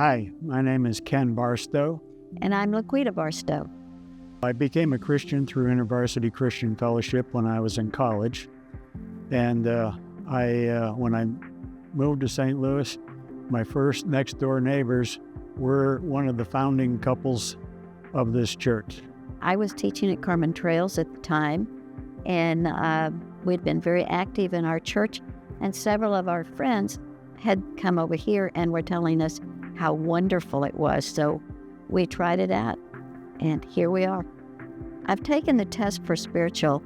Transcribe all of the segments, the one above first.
Hi, my name is Ken Barstow. And I'm Laquita Barstow. I became a Christian through InterVarsity Christian Fellowship when I was in college. And when I moved to St. Louis, my first next-door neighbors were one of the founding couples of this church. I was teaching at Carmen Trails at the time, and we'd been very active in our church, and several of our friends had come over here and were telling us how wonderful it was. So we tried it out, and here we are. I've taken the test for spiritual,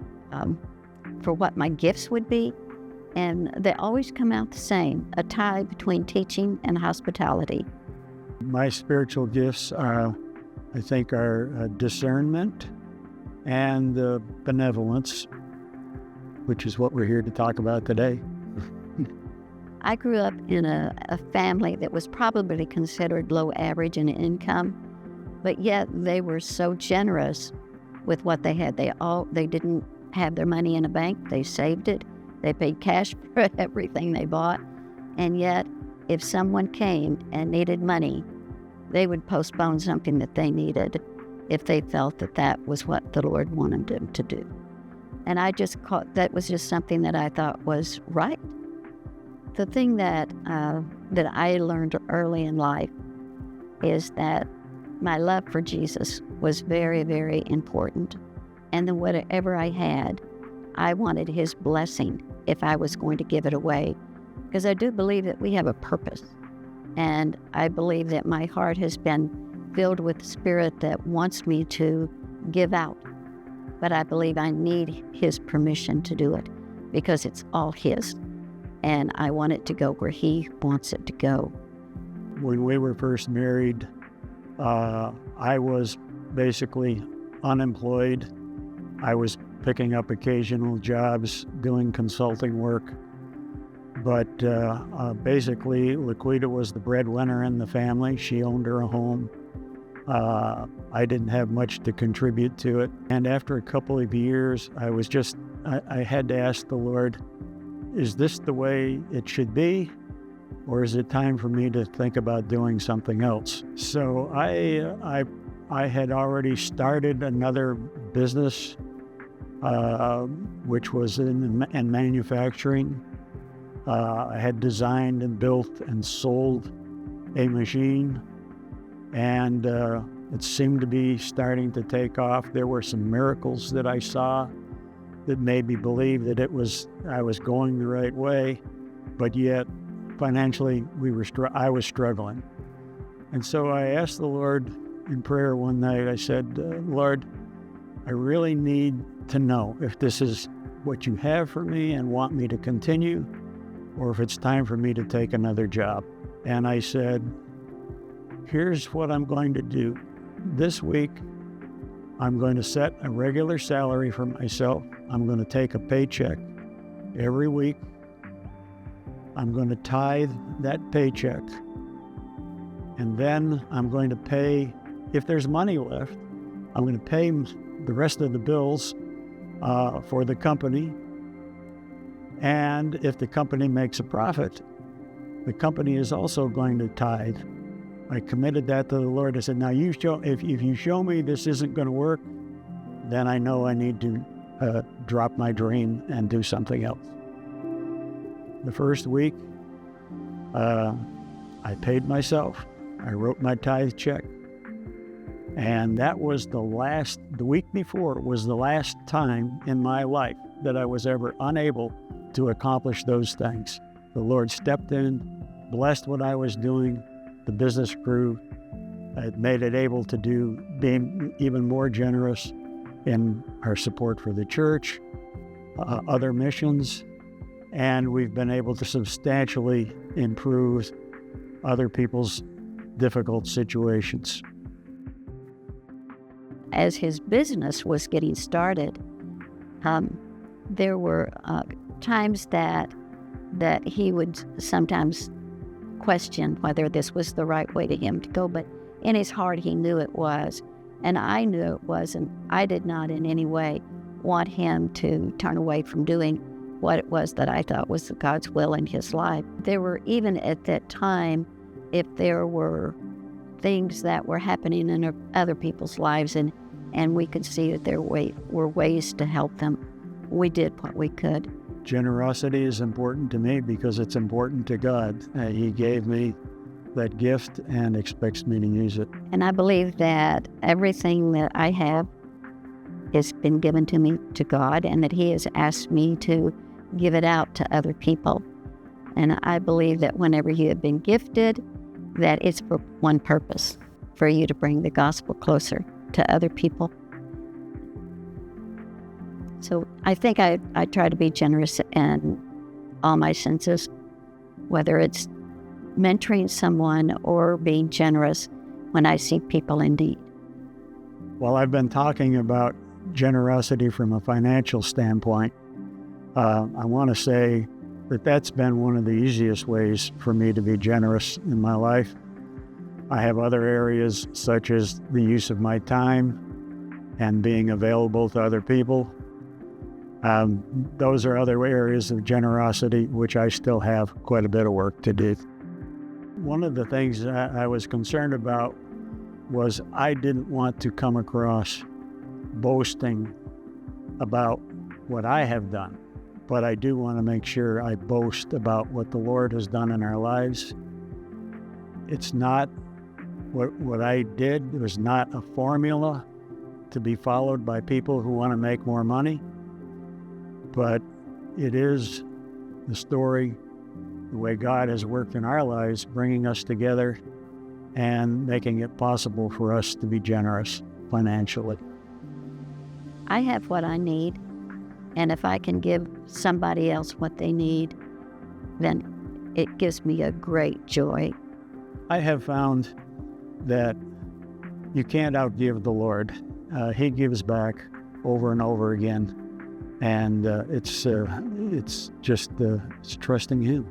for what my gifts would be, and they always come out the same, a tie between teaching and hospitality. My spiritual gifts are discernment and benevolence, which is what we're here to talk about today. I grew up in a family that was probably considered low average in income, but yet they were so generous with what they had. They didn't have their money in a bank. They saved it. They paid cash for everything they bought. And yet, if someone came and needed money, they would postpone something that they needed if they felt that that was what the Lord wanted them to do. And that was just something that I thought was right. The thing that I learned early in life is that my love for Jesus was very, very important. And then whatever I had, I wanted his blessing if I was going to give it away. Because I do believe that we have a purpose. And I believe that my heart has been filled with the Spirit that wants me to give out. But I believe I need his permission to do it because it's all his. And I want it to go where he wants it to go. When we were first married, I was basically unemployed. I was picking up occasional jobs, doing consulting work. But basically, Laquita was the breadwinner in the family. She owned her home. I didn't have much to contribute to it. And after a couple of years, I had to ask the Lord, is this the way it should be? Or is it time for me to think about doing something else? So I had already started another business, which was in manufacturing. I had designed and built and sold a machine, and it seemed to be starting to take off. There were some miracles that I saw that made me believe that I was going the right way, but yet financially I was struggling. And so I asked the Lord in prayer one night. I said, Lord, I really need to know if this is what you have for me and want me to continue, or if it's time for me to take another job. And I said, here's what I'm going to do. This week, I'm going to set a regular salary for myself. I'm going to take a paycheck every week. I'm going to tithe that paycheck. And then I'm going to pay, if there's money left, I'm going to pay the rest of the bills for the company. And if the company makes a profit, the company is also going to tithe. I committed that to the Lord. I said, now if you show me this isn't going to work, then I know I need to drop my dream and do something else. The first week, I paid myself. I wrote my tithe check. And that was the week before was the last time in my life that I was ever unable to accomplish those things. The Lord stepped in, blessed what I was doing. The business grew. It made it able to being even more generous in our support for the church, other missions, and we've been able to substantially improve other people's difficult situations. As his business was getting started, there were times that he would sometimes question whether this was the right way to him to go, but in his heart he knew it was, and I knew it was, and I did not in any way want him to turn away from doing what it was that I thought was God's will in his life. There were, even at that time, if there were things that were happening in other people's lives and we could see that there were ways to help them, we did what we could. Generosity is important to me because it's important to God. He gave me that gift and expects me to use it. And I believe that everything that I have has been given to me to God, and that He has asked me to give it out to other people. And I believe that whenever you have been gifted, that it's for one purpose, for you to bring the gospel closer to other people. So I think I try to be generous in all my senses, whether it's mentoring someone or being generous when I see people in need. Well, I've been talking about generosity from a financial standpoint. I want to say that that's been one of the easiest ways for me to be generous in my life. I have other areas such as the use of my time and being available to other people. Those are other areas of generosity which I still have quite a bit of work to do. One of the things I was concerned about was I didn't want to come across boasting about what I have done, but I do want to make sure I boast about what the Lord has done in our lives. It's not what I did. It was not a formula to be followed by people who want to make more money, but it is the story, the way God has worked in our lives, bringing us together and making it possible for us to be generous financially. I have what I need, and if I can give somebody else what they need, then it gives me a great joy. I have found that you can't outgive the Lord. He gives back over and over again, and it's trusting Him.